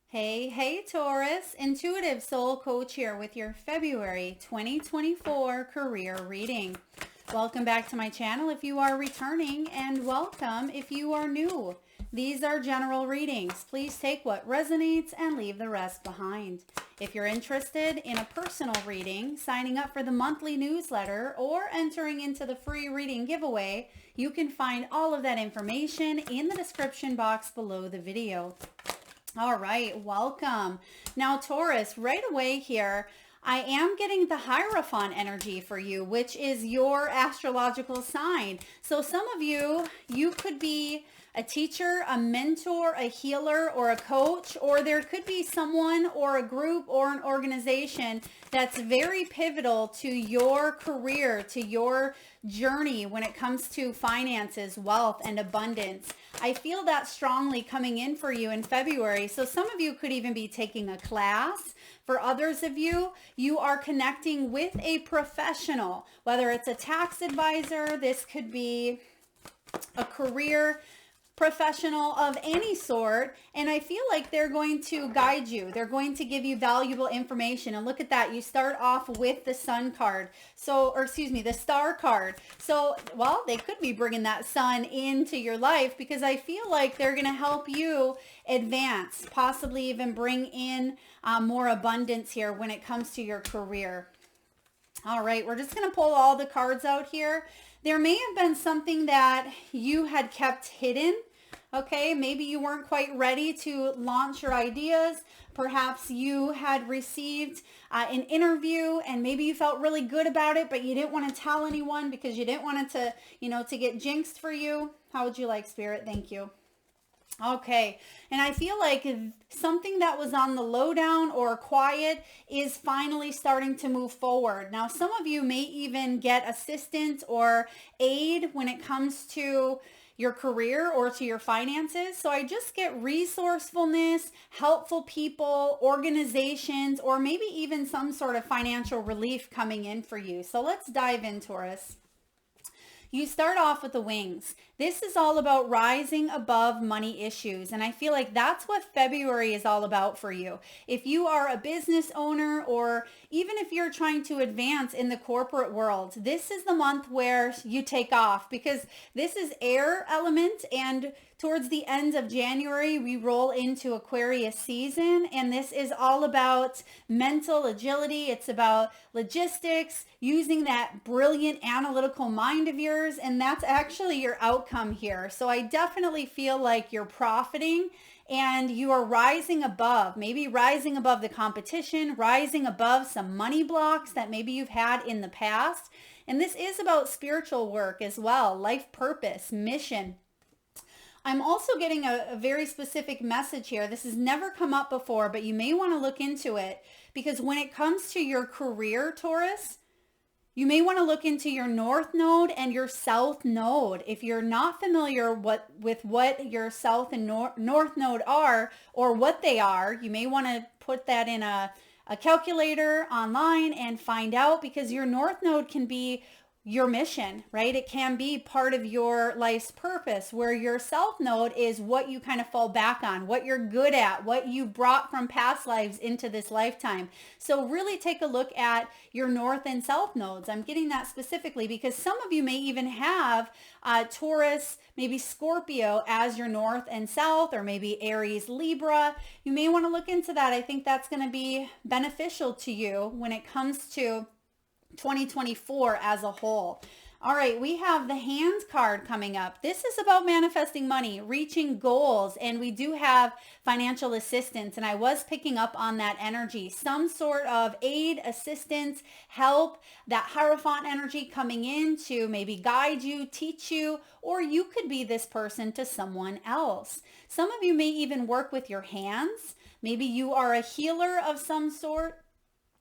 Hey, Taurus, Intuitive Soul Coach here with your February 2024 career reading. Welcome back to my channel if you are returning, and welcome if you are new. These are general readings. Please take what resonates and leave the rest behind. If you're interested in a personal reading, signing up for the monthly newsletter, or entering into the free reading giveaway, you can find all of that information in the description box below the video. All right, welcome. Now, Taurus, right away here, I am getting the Hierophant energy for you, which is your astrological sign. So some of you could be a teacher, a mentor, a healer, or a coach, or there could be someone or a group or an organization that's very pivotal to your career, to your journey when it comes to finances, wealth, and abundance. I feel that strongly coming in for you in February. So some of you could even be taking a class. For others of you, you are connecting with a professional, whether it's a tax advisor, this could be a career professional of any sort, and I feel like they're going to guide you. They're going to give you valuable information. And look at that, you start off with the sun card. The star card. So, well, they could be bringing that sun into your life because I feel like they're going to help you advance, possibly even bring in more abundance here when it comes to your career. All right, we're just going to pull all the cards out here. There may have been something that you had kept hidden. Okay, maybe you weren't quite ready to launch your ideas. Perhaps you had received an interview and maybe you felt really good about it, but you didn't want to tell anyone because you didn't want it to get jinxed for you. How would you like, Spirit? Thank you. Okay, and I feel like something that was on the lowdown or quiet is finally starting to move forward. Now, some of you may even get assistance or aid when it comes to your career or to your finances. So I just get resourcefulness, helpful people, organizations, or maybe even some sort of financial relief coming in for you. So let's dive in, Taurus. You start off with the wings. This is all about rising above money issues. And I feel like that's what February is all about for you. If you are a business owner, or even if you're trying to advance in the corporate world, this is the month where you take off, because this is air element, and towards the end of January, we roll into Aquarius season, and this is all about mental agility. It's about logistics, using that brilliant analytical mind of yours, and that's actually your outcome here. So I definitely feel like you're profiting and you are rising above, maybe rising above the competition, rising above some money blocks that maybe you've had in the past. And this is about spiritual work as well, life purpose, mission. I'm also getting a very specific message here. This has never come up before, but you may want to look into it, because when it comes to your career, Taurus, you may want to look into your north node and your south node. If you're not familiar with what your south and north node are, or what they are, you may want to put that in a calculator online and find out, because your north node can be your mission, right? It can be part of your life's purpose, where your south node is what you kind of fall back on, what you're good at, what you brought from past lives into this lifetime. So really take a look at your north and south nodes. I'm getting that specifically because some of you may even have Taurus, maybe Scorpio as your north and south, or maybe Aries, Libra. You may want to look into that. I think that's going to be beneficial to you when it comes to 2024 as a whole. All right, we have the Hands card coming up. This is about manifesting money, reaching goals, and we do have financial assistance, and I was picking up on that energy. Some sort of aid, assistance, help, that Hierophant energy coming in to maybe guide you, teach you, or you could be this person to someone else. Some of you may even work with your hands. Maybe you are a healer of some sort.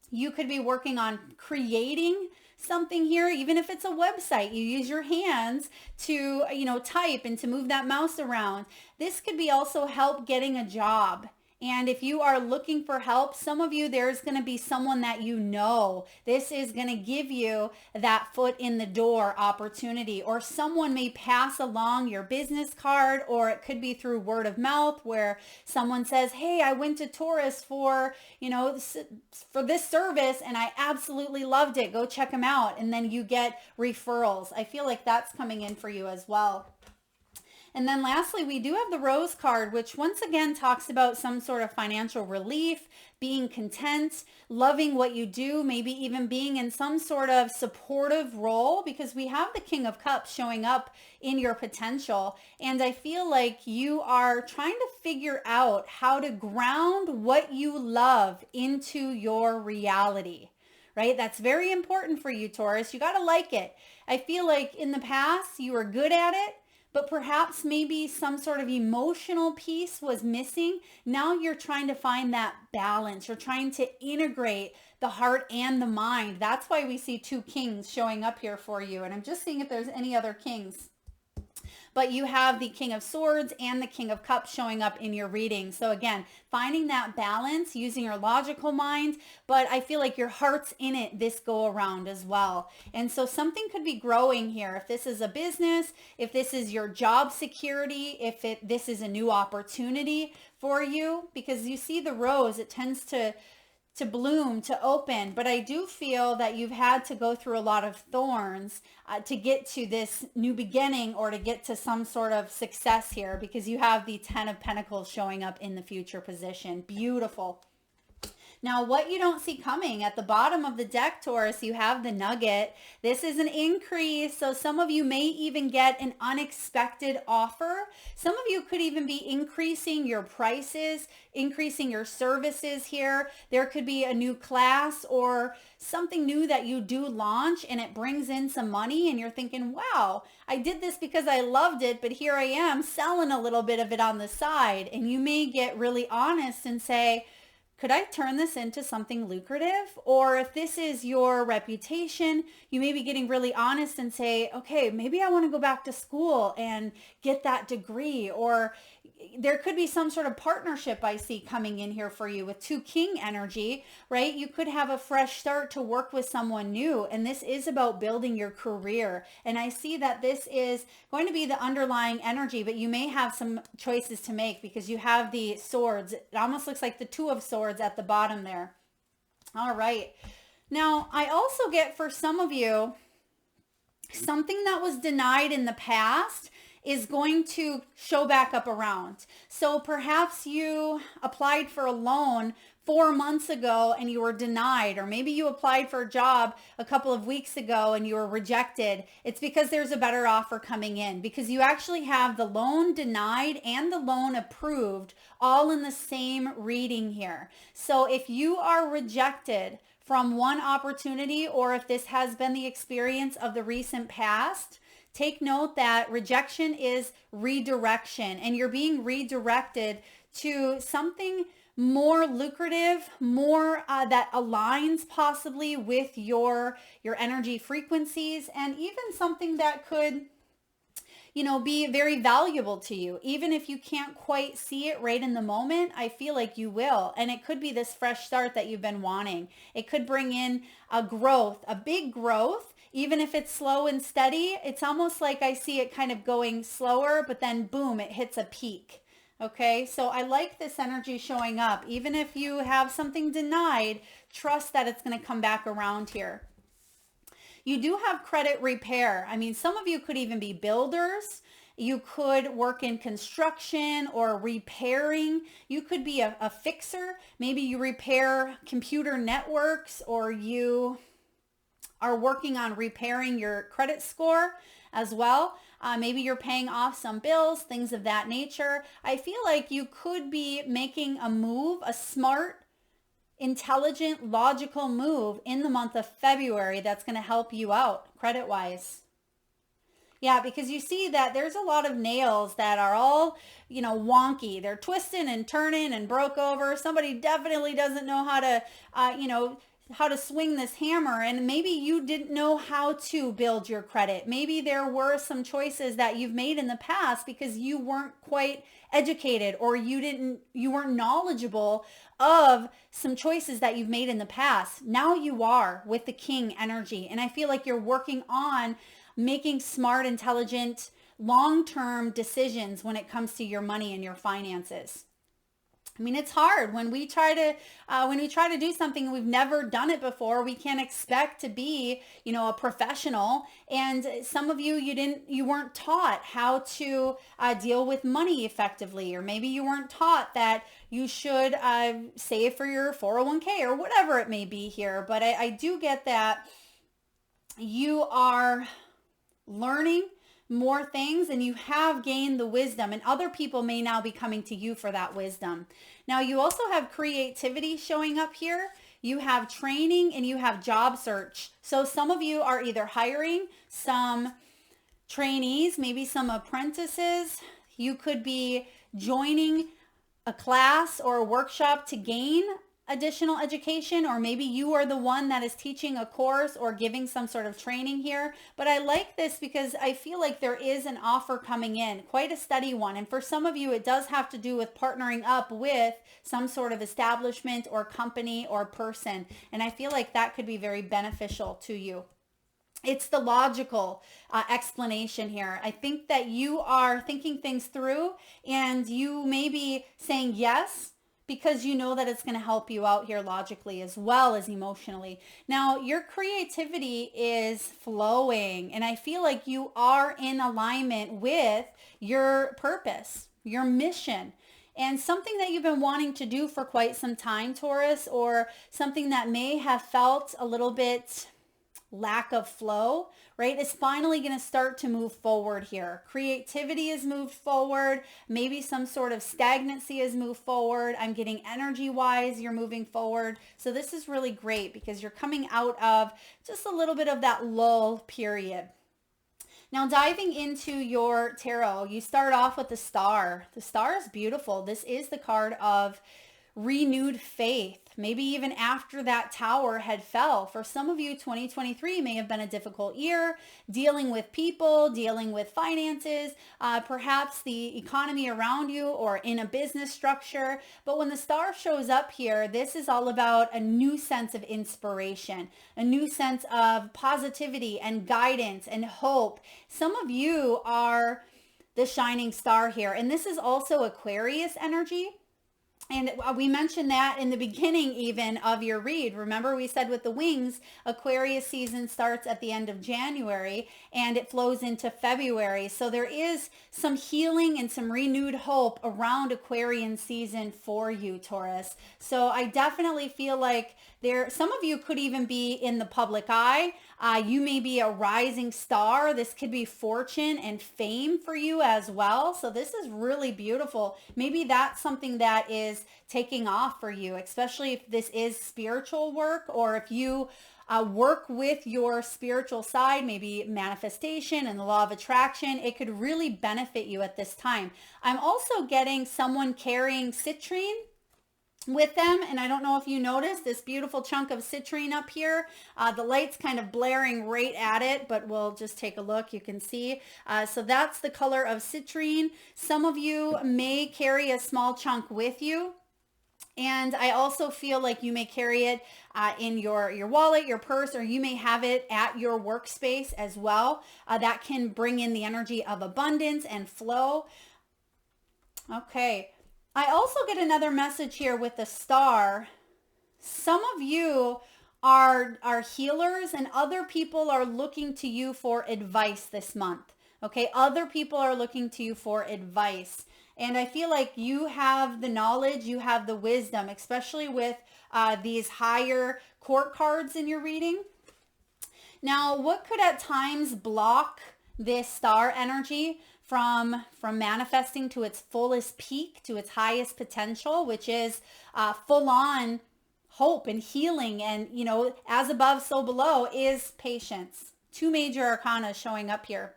You could be working on creating something here, even if it's a website. You use your hands to, type and to move that mouse around. This could be also help getting a job. And if you are looking for help, some of you, there's going to be someone that you know. This is going to give you that foot in the door opportunity, or someone may pass along your business card, or it could be through word of mouth where someone says, hey, I went to Taurus for, for this service and I absolutely loved it. Go check them out. And then you get referrals. I feel like that's coming in for you as well. And then lastly, we do have the Rose card, which once again talks about some sort of financial relief, being content, loving what you do, maybe even being in some sort of supportive role, because we have the King of Cups showing up in your potential. And I feel like you are trying to figure out how to ground what you love into your reality, right? That's very important for you, Taurus. You got to like it. I feel like in the past you were good at it, but perhaps maybe some sort of emotional piece was missing. Now you're trying to find that balance. You're trying to integrate the heart and the mind. That's why we see two kings showing up here for you. And I'm just seeing if there's any other kings. But you have the King of Swords and the King of Cups showing up in your reading. So again, finding that balance, using your logical mind, but I feel like your heart's in it this go around as well. And so something could be growing here. If this is a business, if this is your job security, if this is a new opportunity for you, because you see the rose, it tends to bloom, to open. But I do feel that you've had to go through a lot of thorns to get to this new beginning, or to get to some sort of success here, because you have the 10 of Pentacles showing up in the future position. Beautiful. Now, what you don't see coming at the bottom of the deck, Taurus, you have the Nugget. This is an increase. So some of you may even get an unexpected offer. Some of you could even be increasing your prices, increasing your services here. There could be a new class or something new that you do launch, and it brings in some money, and you're thinking, wow, I did this because I loved it, but here I am selling a little bit of it on the side. And you may get really honest and say, could I turn this into something lucrative? Or if this is your reputation, you may be getting really honest and say, okay, maybe I want to go back to school and get that degree. Or there could be some sort of partnership I see coming in here for you with two king energy, right? You could have a fresh start to work with someone new. And this is about building your career. And I see that this is going to be the underlying energy, but you may have some choices to make because you have the swords. It almost looks like the two of swords at the bottom there. All right. Now, I also get for some of you, something that was denied in the past is going to show back up around. So perhaps you applied for a loan 4 months ago and you were denied, or maybe you applied for a job a couple of weeks ago and you were rejected. It's because there's a better offer coming in, because you actually have the loan denied and the loan approved all in the same reading here. So if you are rejected from one opportunity, or if this has been the experience of the recent past, take note that rejection is redirection, and you're being redirected to something more lucrative, more that aligns possibly with your energy frequencies, and even something that could, be very valuable to you. Even if you can't quite see it right in the moment, I feel like you will. And it could be this fresh start that you've been wanting. It could bring in a growth, a big growth. Even if it's slow and steady, it's almost like I see it kind of going slower, but then boom, it hits a peak. Okay, so I like this energy showing up. Even if you have something denied, trust that it's going to come back around here. You do have credit repair. I mean, some of you could even be builders. You could work in construction or repairing. You could be a fixer. Maybe you repair computer networks, or you are working on repairing your credit score as well. Maybe you're paying off some bills, things of that nature. I feel like you could be making a move, a smart, intelligent, logical move in the month of February that's going to help you out credit-wise. Yeah, because you see that there's a lot of nails that are all, wonky. They're twisting and turning and broke over. Somebody definitely doesn't know how to, swing this hammer, and maybe you didn't know how to build your credit. Maybe there were some choices that you've made in the past because you weren't quite educated, or you weren't knowledgeable of some choices that you've made in the past. Now you are, with the King energy, and I feel like you're working on making smart, intelligent, long-term decisions when it comes to your money and your finances. I mean, it's hard when we try to do something, we've never done it before. We can't expect to be, a professional. And some of you weren't taught how to deal with money effectively, or maybe you weren't taught that you should save for your 401k or whatever it may be here. But I do get that you are learning more things, and you have gained the wisdom, and other people may now be coming to you for that wisdom. Now you also have creativity showing up here. You have training, and you have job search. So some of you are either hiring some trainees, maybe some apprentices. You could be joining a class or a workshop to gain additional education, or maybe you are the one that is teaching a course or giving some sort of training here. But I like this because I feel like there is an offer coming in, quite a steady one. And for some of you, it does have to do with partnering up with some sort of establishment or company or person. And I feel like that could be very beneficial to you. It's the logical explanation here. I think that you are thinking things through, and you may be saying yes because you know that it's going to help you out here logically as well as emotionally. Now, your creativity is flowing, and I feel like you are in alignment with your purpose, your mission, and something that you've been wanting to do for quite some time, Taurus, or something that may have felt a little bit lack of flow, right, is finally going to start to move forward here. Creativity has moved forward. Maybe some sort of stagnancy has moved forward. I'm getting energy wise, you're moving forward. So this is really great because you're coming out of just a little bit of that lull period. Now diving into your tarot, you start off with the Star. The Star is beautiful. This is the card of renewed faith, maybe even after that tower had fell. For some of you, 2023 may have been a difficult year, dealing with people, dealing with finances, perhaps the economy around you, or in a business structure. But when the Star shows up here, this is all about a new sense of inspiration, a new sense of positivity and guidance and hope. Some of you are the shining star here, and this is also Aquarius energy. And we mentioned that in the beginning even of your read. Remember, we said with the wings, Aquarius season starts at the end of January and it flows into February. So there is some healing and some renewed hope around Aquarian season for you, Taurus. So I definitely feel like some of you could even be in the public eye. You may be a rising star. This could be fortune and fame for you as well. So this is really beautiful. Maybe that's something that is taking off for you, especially if this is spiritual work, or if you work with your spiritual side, maybe manifestation and the law of attraction. It could really benefit you at this time. I'm also getting someone carrying citrine with them, and I don't know if you noticed this beautiful chunk of citrine up here. The light's kind of blaring right at it, but we'll just take a look. You can see. So that's the color of citrine. Some of you may carry a small chunk with you. And I also feel like you may carry it in your wallet, your purse, or you may have it at your workspace as well. That can bring in the energy of abundance and flow. Okay. I also get another message here with the Star. Some of you are healers, and other people are looking to you for advice this month. Okay. Other people are looking to you for advice. And I feel like you have the knowledge, you have the wisdom, especially with these higher court cards in your reading. Now, what could at times block this Star energy from manifesting to its fullest peak, to its highest potential, which is full on hope and healing, and, as above, so below, is patience. Two major arcana showing up here.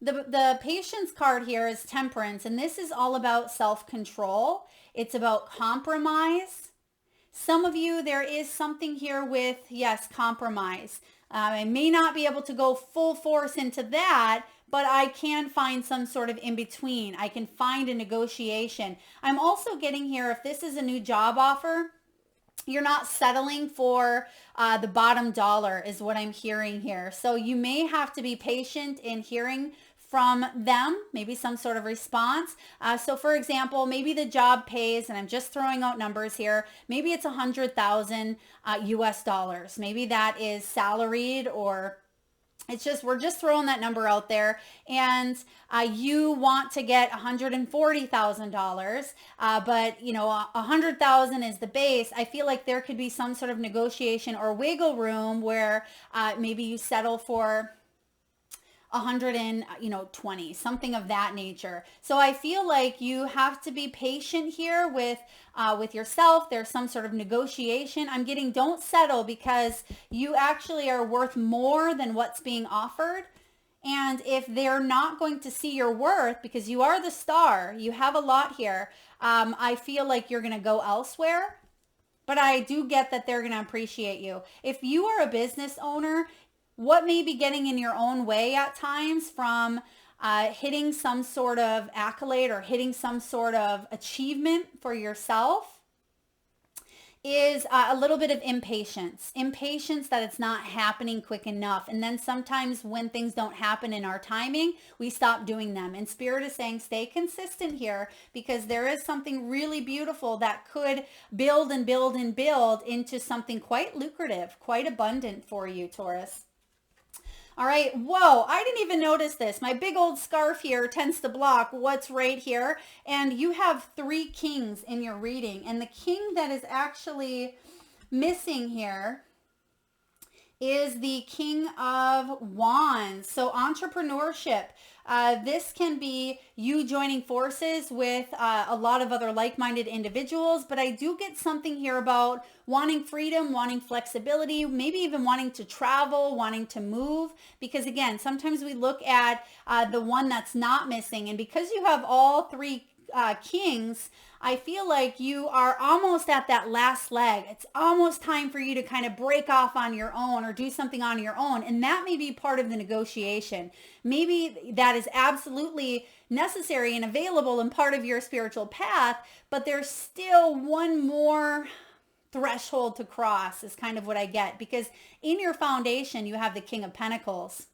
The patience card here is Temperance, and this is all about self-control. It's about compromise, Some of you, there is something here with, yes, compromise. I may not be able to go full force into that, but I can find some sort of in between. I can find a negotiation. I'm also getting here, if this is a new job offer, you're not settling for the bottom dollar is what I'm hearing here. So you may have to be patient in hearing from them, maybe some sort of response. So for example, maybe the job pays, and I'm just throwing out numbers here, maybe it's 100,000 US dollars. Maybe that is salaried, or it's just, we're just throwing that number out there, and you want to get $140,000, but you know, 100,000 is the base. I feel like there could be some sort of negotiation or wiggle room where maybe you settle for 120, something of that nature. So I feel like you have to be patient here with yourself. There's some sort of negotiation. I'm getting, don't settle, because you actually are worth more than what's being offered. And if they're not going to see your worth, because you are the star, you have a lot here, I feel like you're going to go elsewhere. But I do get that they're going to appreciate you. If you are a business owner, what may be getting in your own way at times from hitting some sort of accolade or hitting some sort of achievement for yourself is a little bit of impatience that it's not happening quick enough. And then sometimes when things don't happen in our timing, we stop doing them. And Spirit is saying, stay consistent here, because there is something really beautiful that could build and build and build into something quite lucrative, quite abundant for you, Taurus. All right, whoa, I didn't even notice this. My big old scarf here tends to block what's right here. And you have 3 kings in your reading. And the king that is actually missing here is the King of Wands. So entrepreneurship. This can be you joining forces with a lot of other like-minded individuals, but I do get something here about wanting freedom, wanting flexibility, maybe even wanting to travel, wanting to move, because again, sometimes we look at the one that's not missing, and because you have all 3 kings, I feel like you are almost at that last leg. It's almost time for you to kind of break off on your own or do something on your own. And that may be part of the negotiation. Maybe that is absolutely necessary and available and part of your spiritual path, but there's still one more threshold to cross is kind of what I get, because in your foundation, you have the King of Pentacles.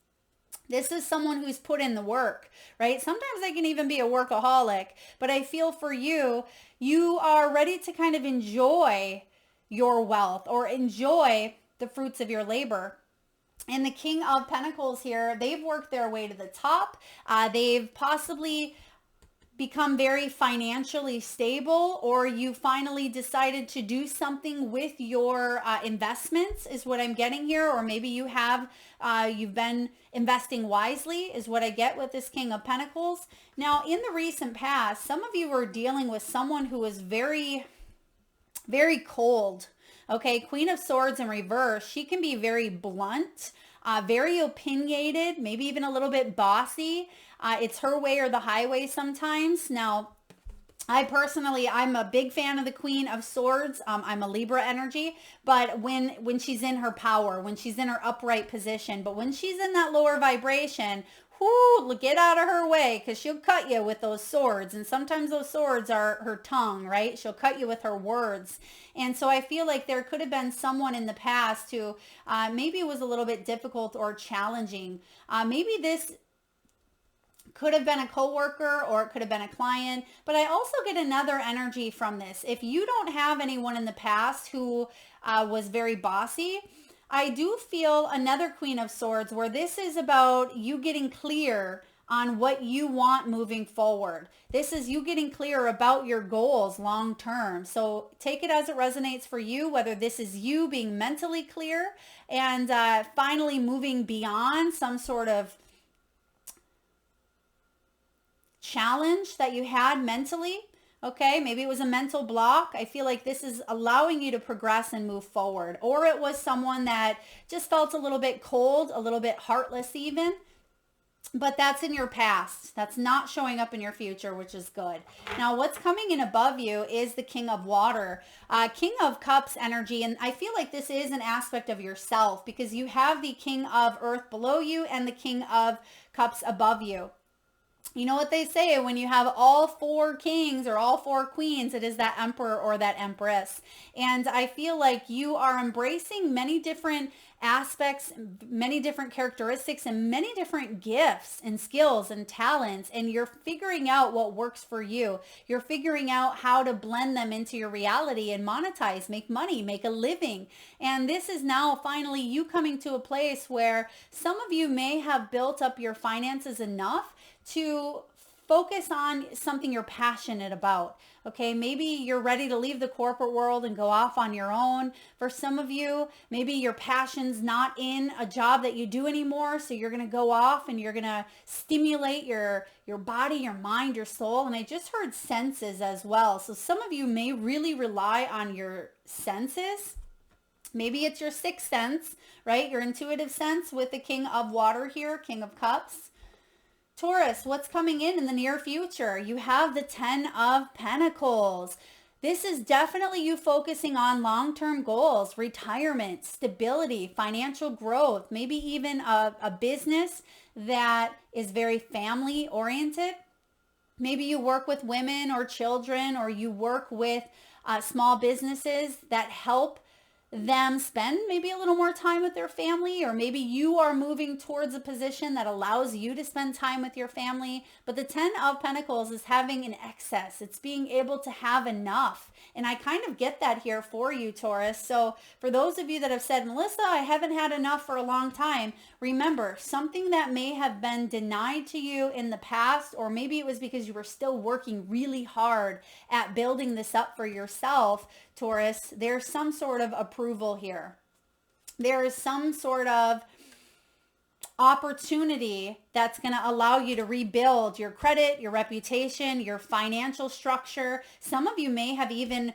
This is someone who's put in the work, right? Sometimes they can even be a workaholic, but I feel for you, you are ready to kind of enjoy your wealth or enjoy the fruits of your labor. And the King of Pentacles here, they've worked their way to the top. They've possibly become very financially stable, or you finally decided to do something with your investments is what I'm getting here. Or maybe you have, you've been investing wisely is what I get with this King of Pentacles. Now, in the recent past, some of you were dealing with someone who was very, very cold. Okay, Queen of Swords in reverse. She can be very blunt, very opinionated, maybe even a little bit bossy. It's her way or the highway sometimes. Now, I'm a big fan of the Queen of Swords. I'm a Libra energy, but when she's in her power, when she's in her upright position, but when she's in that lower vibration, whoo, get out of her way, because she'll cut you with those swords. And sometimes those swords are her tongue, right? She'll cut you with her words. And so I feel like there could have been someone in the past who maybe was a little bit difficult or challenging. Maybe this could have been a coworker, or it could have been a client, but I also get another energy from this. If you don't have anyone in the past who was very bossy, I do feel another Queen of Swords where this is about you getting clear on what you want moving forward. This is you getting clear about your goals long term. So take it as it resonates for you, whether this is you being mentally clear and finally moving beyond some sort of challenge that you had mentally. Okay, maybe it was a mental block. I feel like this is allowing you to progress and move forward. Or it was someone that just felt a little bit cold, a little bit heartless even. but that's in your past. That's not showing up in your future, which is good. Now, what's coming in above you is the King of Water, King of Cups energy. And I feel like this is an aspect of yourself because you have the King of Earth below you and the King of Cups above you. You know what they say, when you have all four kings or all four queens, it is that emperor or that empress. And I feel like you are embracing many different aspects, many different characteristics, and many different gifts and skills and talents. And you're figuring out what works for you. You're figuring out how to blend them into your reality and monetize, make money, make a living. And this is now finally you coming to a place where some of you may have built up your finances enough to focus on something you're passionate about. Okay, maybe you're ready to leave the corporate world and go off on your own. For some of you, maybe your passion's not in a job that you do anymore, so you're going to go off and you're going to stimulate your body, your mind, your soul. And I just heard senses as well. So some of you may really rely on your senses. Maybe it's your sixth sense, right? Your intuitive sense with the King of Water here, King of Cups. Taurus, what's coming in the near future? You have the 10 of Pentacles. This is definitely you focusing on long-term goals, retirement, stability, financial growth, maybe even a business that is very family oriented. Maybe you work with women or children, or you work with small businesses that help them spend maybe a little more time with their family, or maybe you are moving towards a position that allows you to spend time with your family. But the 10 of Pentacles is having an excess. It's being able to have enough. And I kind of get that here for you, Taurus. So for those of you that have said, Melissa, I haven't had enough for a long time, remember, something that may have been denied to you in the past, or maybe it was because you were still working really hard at building this up for yourself, Taurus, there's some sort of approval here. There is some sort of opportunity that's going to allow you to rebuild your credit, your reputation, your financial structure. Some of you may have even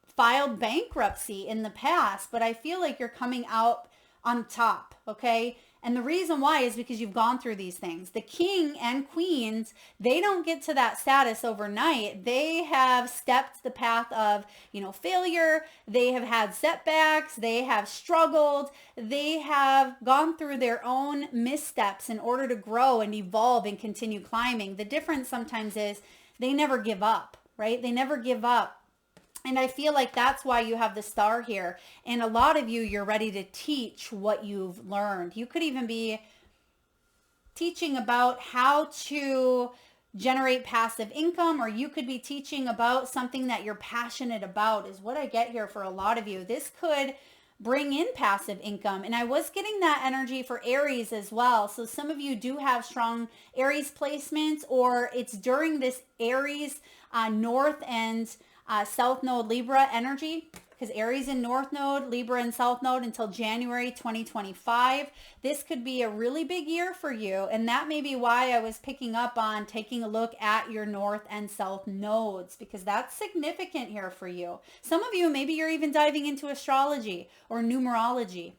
filed bankruptcy in the past, but I feel like you're coming out on top, okay? And the reason why is because you've gone through these things. The king and queens, they don't get to that status overnight. They have stepped the path of, failure. They have had setbacks. They have struggled. They have gone through their own missteps in order to grow and evolve and continue climbing. The difference sometimes is they never give up, right? They never give up. And I feel like that's why you have the star here. And a lot of you, you're ready to teach what you've learned. You could even be teaching about how to generate passive income, or you could be teaching about something that you're passionate about, is what I get here for a lot of you. This could bring in passive income. And I was getting that energy for Aries as well. So some of you do have strong Aries placements, or it's during this Aries North and South Node Libra energy, because Aries in North Node, Libra in South Node until January 2025. This could be a really big year for you. And that may be why I was picking up on taking a look at your North and South nodes, because that's significant here for you. Some of you, maybe you're even diving into astrology or numerology.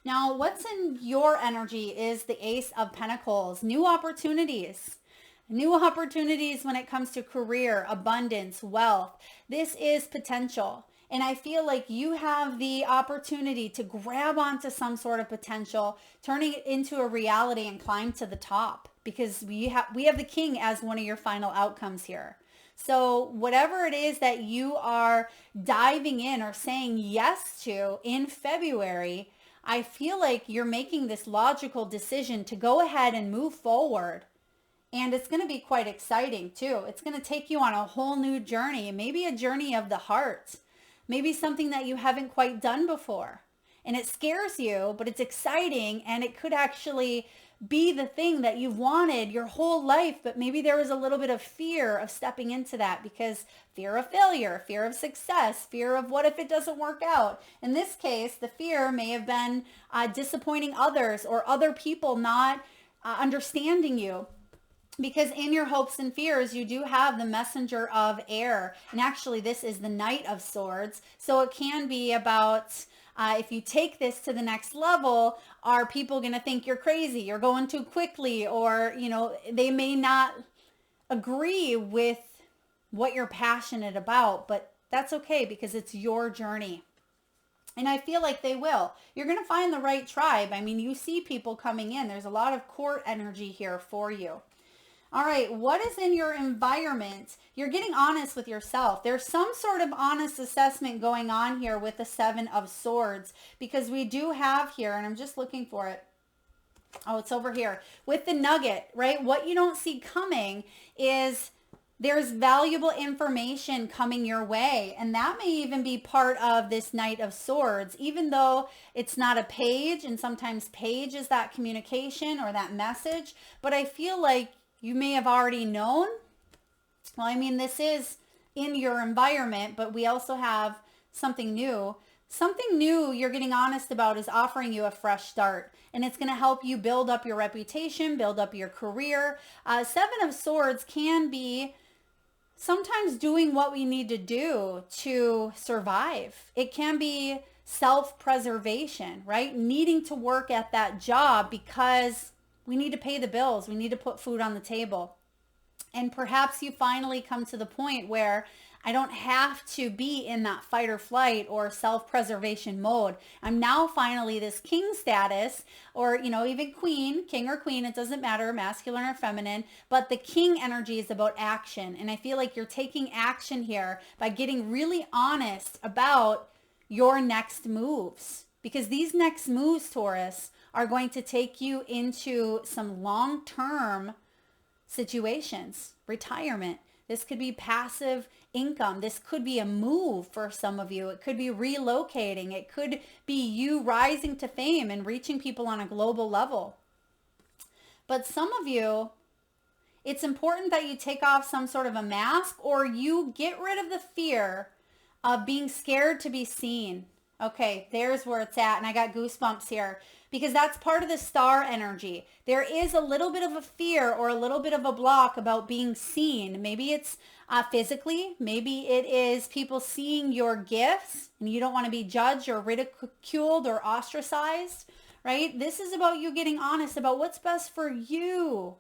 Now, what's in your energy is the Ace of Pentacles, new opportunities. New opportunities when it comes to career, abundance, wealth. This is potential. And I feel like you have the opportunity to grab onto some sort of potential, turning it into a reality and climb to the top, because we have the king as one of your final outcomes here. So whatever it is that you are diving in or saying yes to in February, I feel like you're making this logical decision to go ahead and move forward. And it's going to be quite exciting too. It's going to take you on a whole new journey, maybe a journey of the heart, maybe something that you haven't quite done before. And it scares you, but it's exciting, and it could actually be the thing that you've wanted your whole life, but maybe there was a little bit of fear of stepping into that, because fear of failure, fear of success, fear of what if it doesn't work out. In this case, the fear may have been disappointing others, or other people not understanding you. because in your hopes and fears, you do have the messenger of air. And actually, this is the Knight of Swords. So it can be about if you take this to the next level, are people going to think you're crazy? You're going too quickly, or, they may not agree with what you're passionate about, but that's okay because it's your journey. And I feel like they will. You're going to find the right tribe. I mean, you see people coming in. There's a lot of court energy here for you. All right, what is in your environment? You're getting honest with yourself. There's some sort of honest assessment going on here with the Seven of Swords, because we do have here, and I'm just looking for it. Oh, it's over here with the nugget, right? What you don't see coming is there's valuable information coming your way. And that may even be part of this Knight of Swords, even though it's not a page. And sometimes page is that communication or that message. But I feel like you may have already known. Well, I mean, this is in your environment, but we also have something new. Something new you're getting honest about is offering you a fresh start. And it's going to help you build up your reputation, build up your career. Seven of Swords can be sometimes doing what we need to do to survive. It can be self-preservation, right? Needing to work at that job because we need to pay the bills. We need to put food on the table. And perhaps you finally come to the point where I don't have to be in that fight or flight or self-preservation mode. I'm now finally this king status, or, even queen, king or queen, it doesn't matter, masculine or feminine, but the king energy is about action. And I feel like you're taking action here by getting really honest about your next moves, because these next moves, Taurus, are going to take you into some long-term situations, retirement. This could be passive income. This could be a move for some of you. It could be relocating. It could be you rising to fame and reaching people on a global level. But some of you, it's important that you take off some sort of a mask, or you get rid of the fear of being scared to be seen. Okay, there's where it's at. And I got goosebumps here because that's part of the star energy. There is a little bit of a fear or a little bit of a block about being seen. Maybe it's physically. Maybe it is people seeing your gifts and you don't want to be judged or ridiculed or ostracized, right? This is about you getting honest about what's best for you,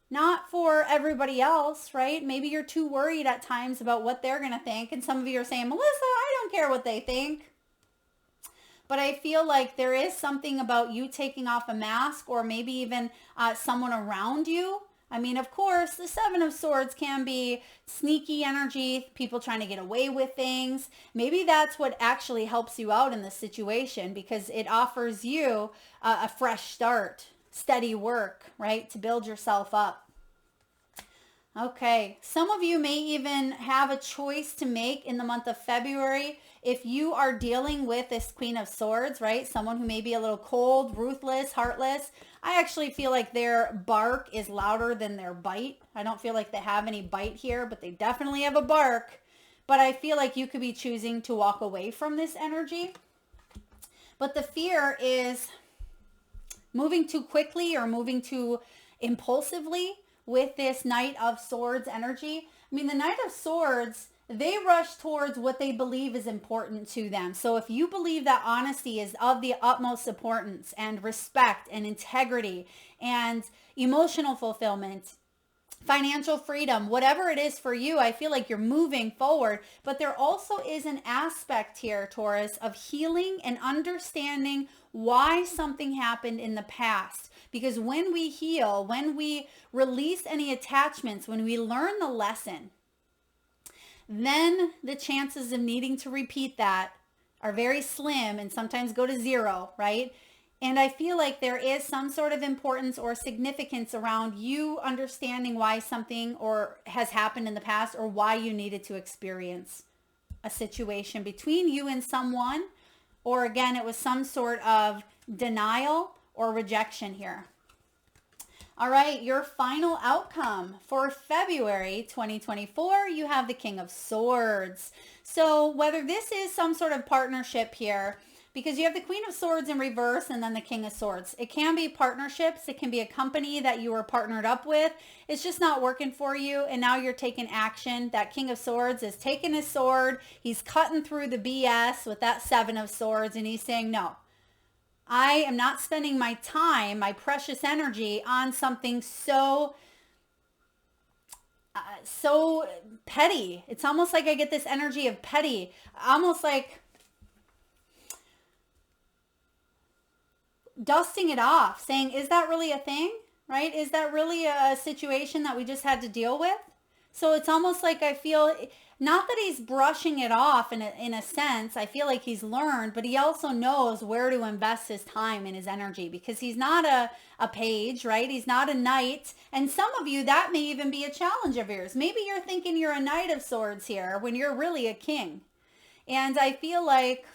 not for everybody else, right? Maybe you're too worried at times about what they're going to think. And some of you are saying, Melissa, I don't care what they think. But I feel like there is something about you taking off a mask, or maybe even someone around you. I mean, of course, the Seven of Swords can be sneaky energy, people trying to get away with things. Maybe that's what actually helps you out in this situation, because it offers you a fresh start, steady work, right, to build yourself up. Okay, some of you may even have a choice to make in the month of February if you are dealing with this Queen of Swords, right? Someone who may be a little cold, ruthless, heartless. I actually feel like their bark is louder than their bite. I don't feel like they have any bite here, but they definitely have a bark. But I feel like you could be choosing to walk away from this energy. But the fear is moving too quickly or moving too impulsively with this Knight of Swords energy. I mean, the Knight of Swords, they rush towards what they believe is important to them. So if you believe that honesty is of the utmost importance, and respect and integrity and emotional fulfillment, financial freedom, whatever it is for you, I feel like you're moving forward. But there also is an aspect here, Taurus, of healing and understanding why something happened in the past. Because when we heal, when we release any attachments, when we learn the lesson, then the chances of needing to repeat that are very slim and sometimes go to zero, right? And I feel like there is some sort of importance or significance around you understanding why something or has happened in the past, or why you needed to experience a situation between you and someone, or again, it was some sort of denial or rejection here. All right, your final outcome for February 2024, you have the King of Swords. So whether this is some sort of partnership here, because you have the Queen of Swords in reverse and then the King of Swords. It can be partnerships. It can be a company that you were partnered up with. It's just not working for you, and now you're taking action. That King of Swords is taking his sword. He's cutting through the BS with that Seven of Swords, and he's saying, no, I am not spending my time, my precious energy on something so petty. It's almost like I get this energy of petty, almost like dusting it off, saying, is that really a thing, right? Is that really a situation that we just had to deal with? So it's almost like I feel, not that he's brushing it off in a sense. I feel like he's learned, but he also knows where to invest his time and his energy, because he's not a page, right? He's not a knight. And some of you, that may even be a challenge of yours. Maybe you're thinking you're a Knight of Swords here when you're really a king. And I feel like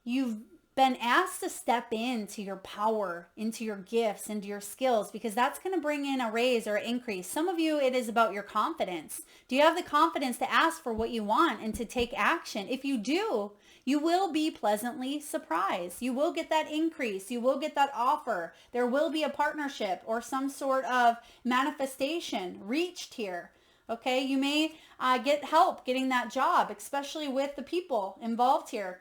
you've been asked to step into your power, into your gifts, into your skills, because that's going to bring in a raise or an increase. Some of you, it is about your confidence. Do you have the confidence to ask for what you want and to take action? If you do, you will be pleasantly surprised. You will get that increase. You will get that offer. There will be a partnership or some sort of manifestation reached here. Okay, you may get help getting that job, especially with the people involved here.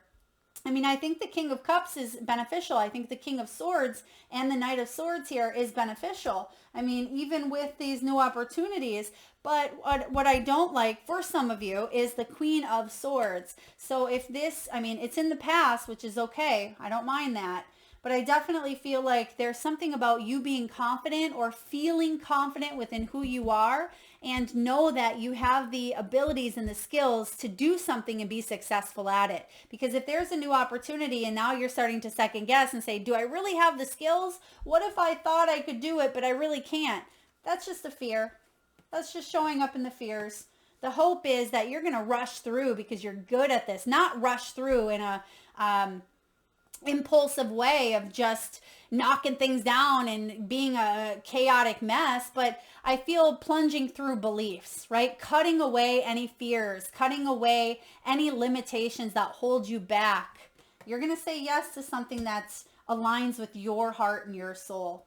I mean, I think the King of Cups is beneficial. I think the King of Swords and the Knight of Swords here is beneficial. I mean, even with these new opportunities. But what I don't like for some of you is the Queen of Swords. So if this, I mean, it's in the past, which is okay. I don't mind that. But I definitely feel like there's something about you being confident or feeling confident within who you are, and know that you have the abilities and the skills to do something and be successful at it. Because if there's a new opportunity and now you're starting to second guess and say, do I really have the skills? What if I thought I could do it, but I really can't? That's just a fear. That's just showing up in the fears. The hope is that you're going to rush through because you're good at this, not rush through in a impulsive way of just knocking things down and being a chaotic mess. But I feel plunging through beliefs, right? Cutting away any fears, cutting away any limitations that hold you back. You're going to say yes to something that aligns with your heart and your soul.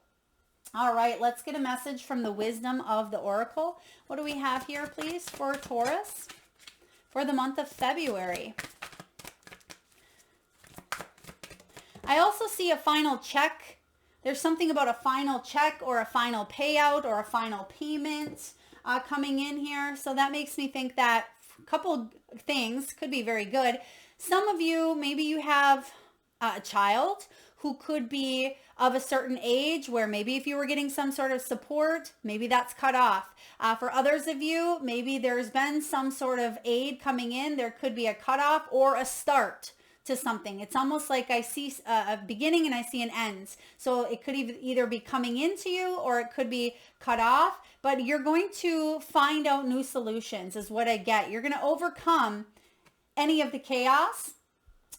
All right, let's get a message from the wisdom of the Oracle. What do we have here, please, for Taurus for the month of February? I also see a final check. There's something about a final check or a final payout or a final payment coming in here. So that makes me think that a couple things could be very good. Some of you, maybe you have a child who could be of a certain age where maybe if you were getting some sort of support, maybe that's cut off. For others of you, maybe there's been some sort of aid coming in. There could be a cutoff or a start to something. It's almost like I see a beginning and I see an end. So it could either be coming into you or it could be cut off, but you're going to find out new solutions is what I get. You're going to overcome any of the chaos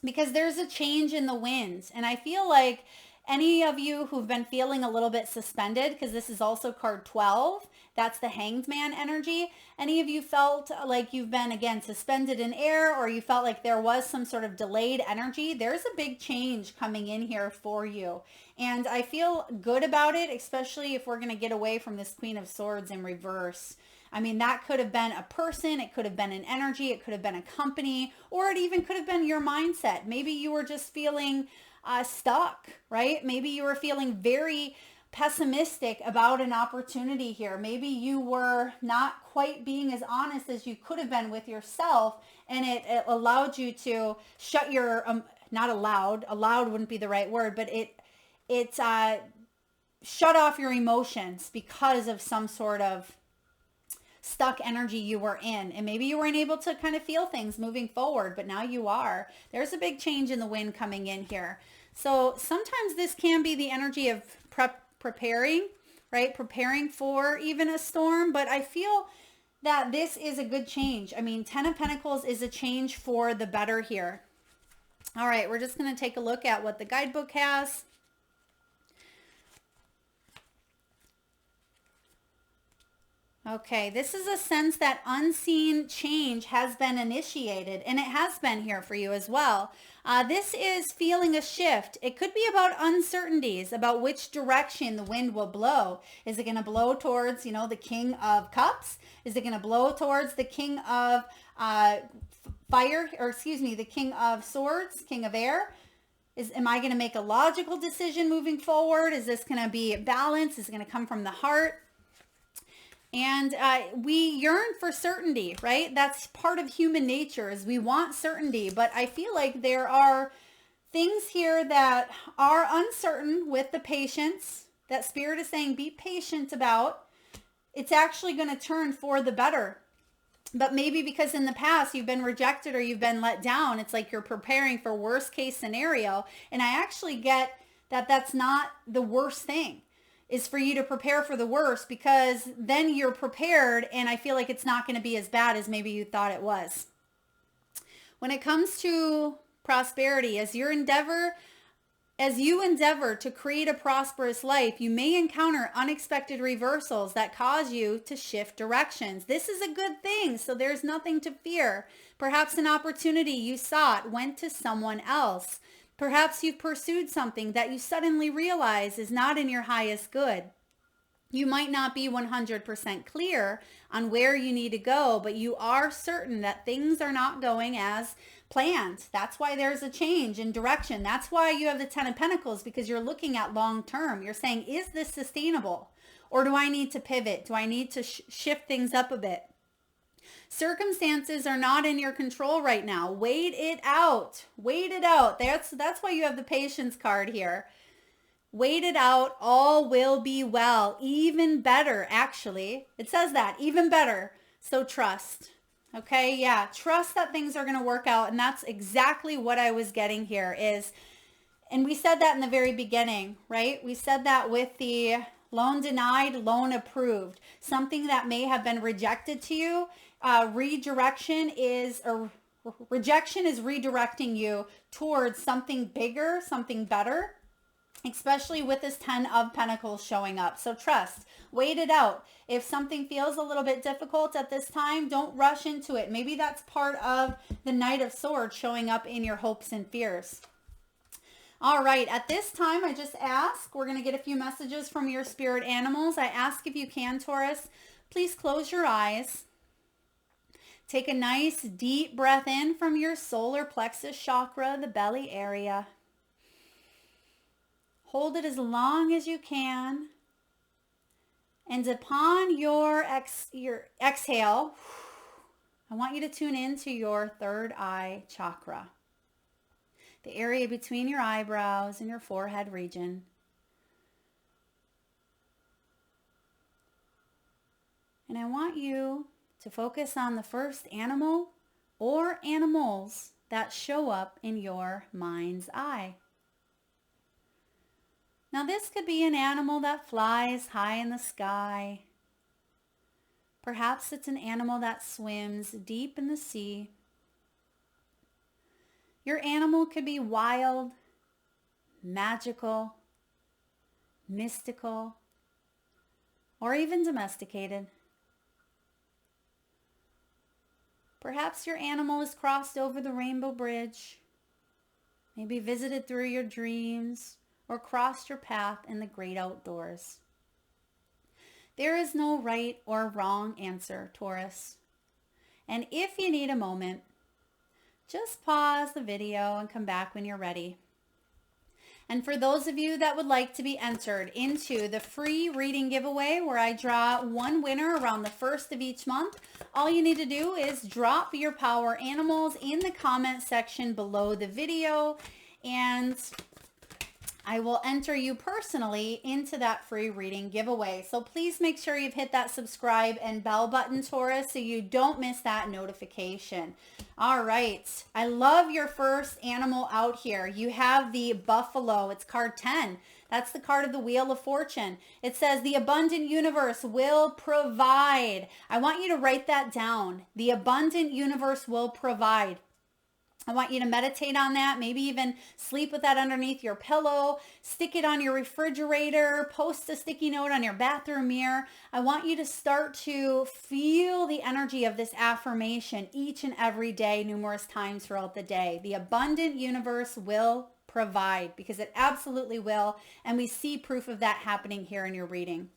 because there's a change in the winds. And I feel like any of you who've been feeling a little bit suspended, because this is also card 12, that's the Hanged Man energy. Any of you felt like you've been, again, suspended in air, or you felt like there was some sort of delayed energy, there's a big change coming in here for you. And I feel good about it, especially if we're going to get away from this Queen of Swords in reverse. I mean, that could have been a person, it could have been an energy, it could have been a company, or it even could have been your mindset. Maybe you were just feeling stuck, right? Maybe you were feeling very pessimistic about an opportunity here. Maybe you were not quite being as honest as you could have been with yourself, and it allowed you to shut your, not allowed wouldn't be the right word, but it shut off your emotions because of some sort of stuck energy you were in. And maybe you weren't able to kind of feel things moving forward, but now you are. There's a big change in the wind coming in here. So sometimes this can be the energy of preparing, right? Preparing for even a storm. But I feel that this is a good change. I mean, 10 of Pentacles is a change for the better here. All right, we're just going to take a look at what the guidebook has. Okay, this is a sense that unseen change has been initiated, and it has been here for you as well. This is feeling a shift. It could be about uncertainties, about which direction the wind will blow. Is it going to blow towards, the King of Cups? Is it going to blow towards the King of Fire, or excuse me, the King of Swords, King of Air? Am I going to make a logical decision moving forward? Is this going to be balanced? Is it going to come from the heart? And we yearn for certainty, right? That's part of human nature, is we want certainty. But I feel like there are things here that are uncertain with the patience that Spirit is saying be patient about. It's actually going to turn for the better. But maybe because in the past you've been rejected or you've been let down, it's like you're preparing for worst case scenario. And I actually get that that's not the worst thing, is for you to prepare for the worst, because then you're prepared, and I feel like it's not going to be as bad as maybe you thought it was. When it comes to prosperity, as you endeavor to create a prosperous life, you may encounter unexpected reversals that cause you to shift directions. This is a good thing, so there's nothing to fear. Perhaps an opportunity you sought went to someone else. Perhaps you've pursued something that you suddenly realize is not in your highest good. You might not be 100% clear on where you need to go, but you are certain that things are not going as planned. That's why there's a change in direction. That's why you have the Ten of Pentacles, because you're looking at long term. You're saying, is this sustainable? Or do I need to pivot? Do I need to shift things up a bit? Circumstances are not in your control right now. Wait it out. Wait it out. That's why you have the patience card here. Wait it out. All will be well. Even better, actually. It says that. Even better. So trust. Okay, yeah. Trust that things are going to work out. And that's exactly what I was getting here is, and we said that in the very beginning, right? We said that with the loan denied, loan approved. Something that may have been rejected to you. Rejection is redirecting you towards something bigger, something better, especially with this 10 of Pentacles showing up. So trust, wait it out. If something feels a little bit difficult at this time, don't rush into it. Maybe that's part of the Knight of Swords showing up in your hopes and fears. All right, at this time, I just ask, we're going to get a few messages from your spirit animals. I ask, if you can, Taurus, please close your eyes. Take a nice deep breath in from your solar plexus chakra, the belly area. Hold it as long as you can. And upon your exhale, I want you to tune into your third eye chakra, the area between your eyebrows and your forehead region. And I want you to focus on the first animal or animals that show up in your mind's eye. Now this could be an animal that flies high in the sky. Perhaps it's an animal that swims deep in the sea. Your animal could be wild, magical, mystical, or even domesticated. Perhaps your animal has crossed over the rainbow bridge, maybe visited through your dreams, or crossed your path in the great outdoors. There is no right or wrong answer, Taurus. And if you need a moment, just pause the video and come back when you're ready. And for those of you that would like to be entered into the free reading giveaway where I draw one winner around the first of each month, all you need to do is drop your power animals in the comment section below the video, and I will enter you personally into that free reading giveaway. So please make sure you've hit that subscribe and bell button, Taurus, so you don't miss that notification. All right. I love your first animal out here. You have the buffalo. It's card 10. That's the card of the Wheel of Fortune. It says the abundant universe will provide. I want you to write that down. The abundant universe will provide. I want you to meditate on that, maybe even sleep with that underneath your pillow, stick it on your refrigerator, post a sticky note on your bathroom mirror. I want you to start to feel the energy of this affirmation each and every day, numerous times throughout the day. The abundant universe will provide, because it absolutely will. And we see proof of that happening here in your reading.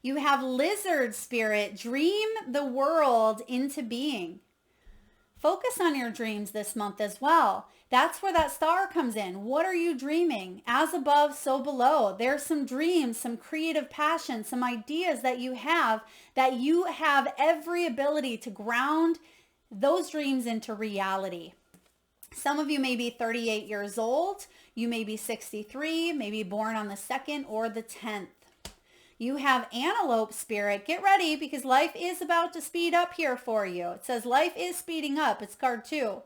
You have lizard spirit, dream the world into being. Focus on your dreams this month as well. That's where that star comes in. What are you dreaming? As above, so below. There's some dreams, some creative passion, some ideas that you have every ability to ground those dreams into reality. Some of you may be 38 years old. You may be 63, maybe born on the 2nd or the 10th. You have antelope spirit. Get ready, because life is about to speed up here for you. It says life is speeding up. It's card 2.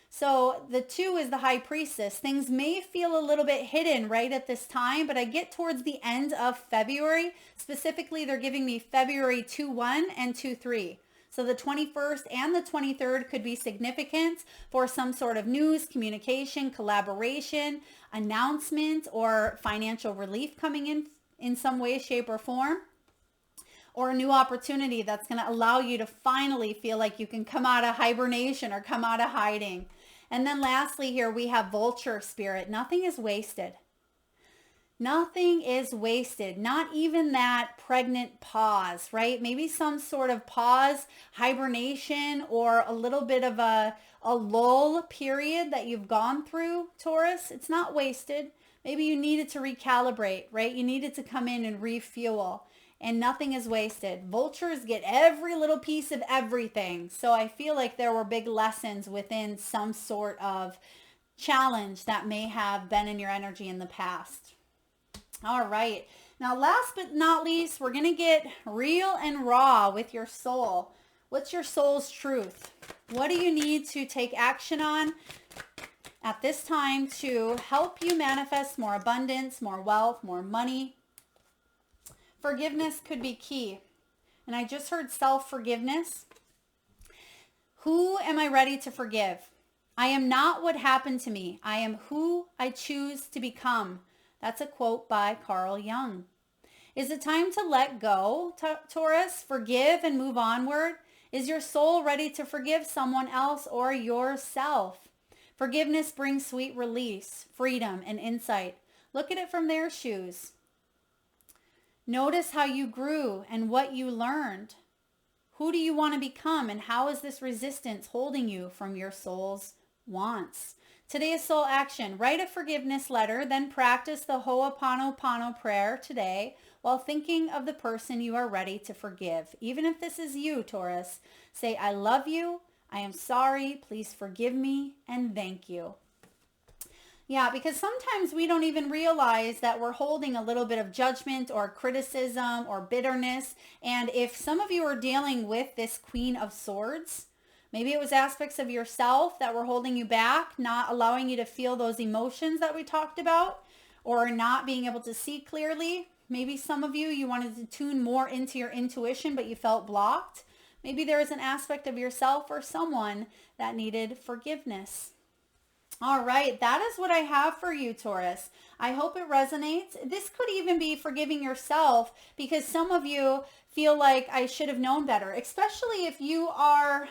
So the 2 is the high priestess. Things may feel a little bit hidden right at this time, but I get towards the end of February. Specifically, they're giving me February 2-1 and 2-3. So the 21st and the 23rd could be significant for some sort of news, communication, collaboration, announcement, or financial relief coming in some way, shape, or form, or a new opportunity that's going to allow you to finally feel like you can come out of hibernation or come out of hiding. And then lastly here we have vulture spirit. Nothing is wasted. Nothing is wasted. Not even that pregnant pause, right? Maybe some sort of pause, hibernation, or a little bit of a lull period that you've gone through, Taurus. It's not wasted. Maybe you needed to recalibrate, right? You needed to come in and refuel, and nothing is wasted. Vultures get every little piece of everything. So I feel like there were big lessons within some sort of challenge that may have been in your energy in the past. All right. Now, last but not least, we're going to get real and raw with your soul. What's your soul's truth? What do you need to take action on at this time to help you manifest more abundance, more wealth, more money? Forgiveness could be key. And I just heard self-forgiveness. Who am I ready to forgive? I am not what happened to me. I am who I choose to become. That's a quote by Carl Jung. Is it time to let go, Taurus? Forgive and move onward? Is your soul ready to forgive someone else or yourself? Forgiveness brings sweet release, freedom, and insight. Look at it from their shoes. Notice how you grew and what you learned. Who do you want to become, and how is this resistance holding you from your soul's wants? Today's soul action. Write a forgiveness letter, then practice the Ho'oponopono prayer today while thinking of the person you are ready to forgive. Even if this is you, Taurus, say, I love you, I am sorry, please forgive me, and thank you. Yeah, because sometimes we don't even realize that we're holding a little bit of judgment or criticism or bitterness. And if some of you are dealing with this Queen of Swords, maybe it was aspects of yourself that were holding you back, not allowing you to feel those emotions that we talked about, or not being able to see clearly. Maybe some of you wanted to tune more into your intuition, but you felt blocked. Maybe there is an aspect of yourself or someone that needed forgiveness. All right, that is what I have for you, Taurus. I hope it resonates. This could even be forgiving yourself, because some of you feel like I should have known better, especially if you are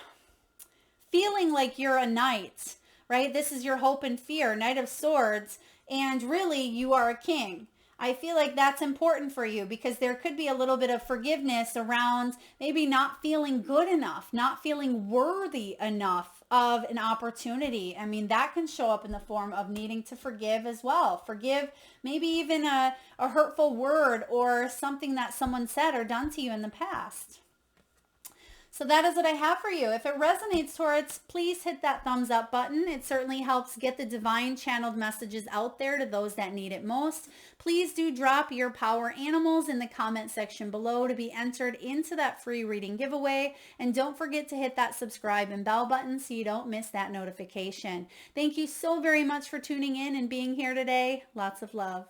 feeling like you're a knight, right? This is your hope and fear, Knight of Swords, and really you are a king. I feel like that's important for you, because there could be a little bit of forgiveness around maybe not feeling good enough, not feeling worthy enough of an opportunity. I mean, that can show up in the form of needing to forgive as well. Forgive maybe even a hurtful word or something that someone said or done to you in the past. So that is what I have for you. If it resonates, Taurus, please hit that thumbs up button. It certainly helps get the divine channeled messages out there to those that need it most. Please do drop your power animals in the comment section below to be entered into that free reading giveaway. And don't forget to hit that subscribe and bell button so you don't miss that notification. Thank you so very much for tuning in and being here today. Lots of love.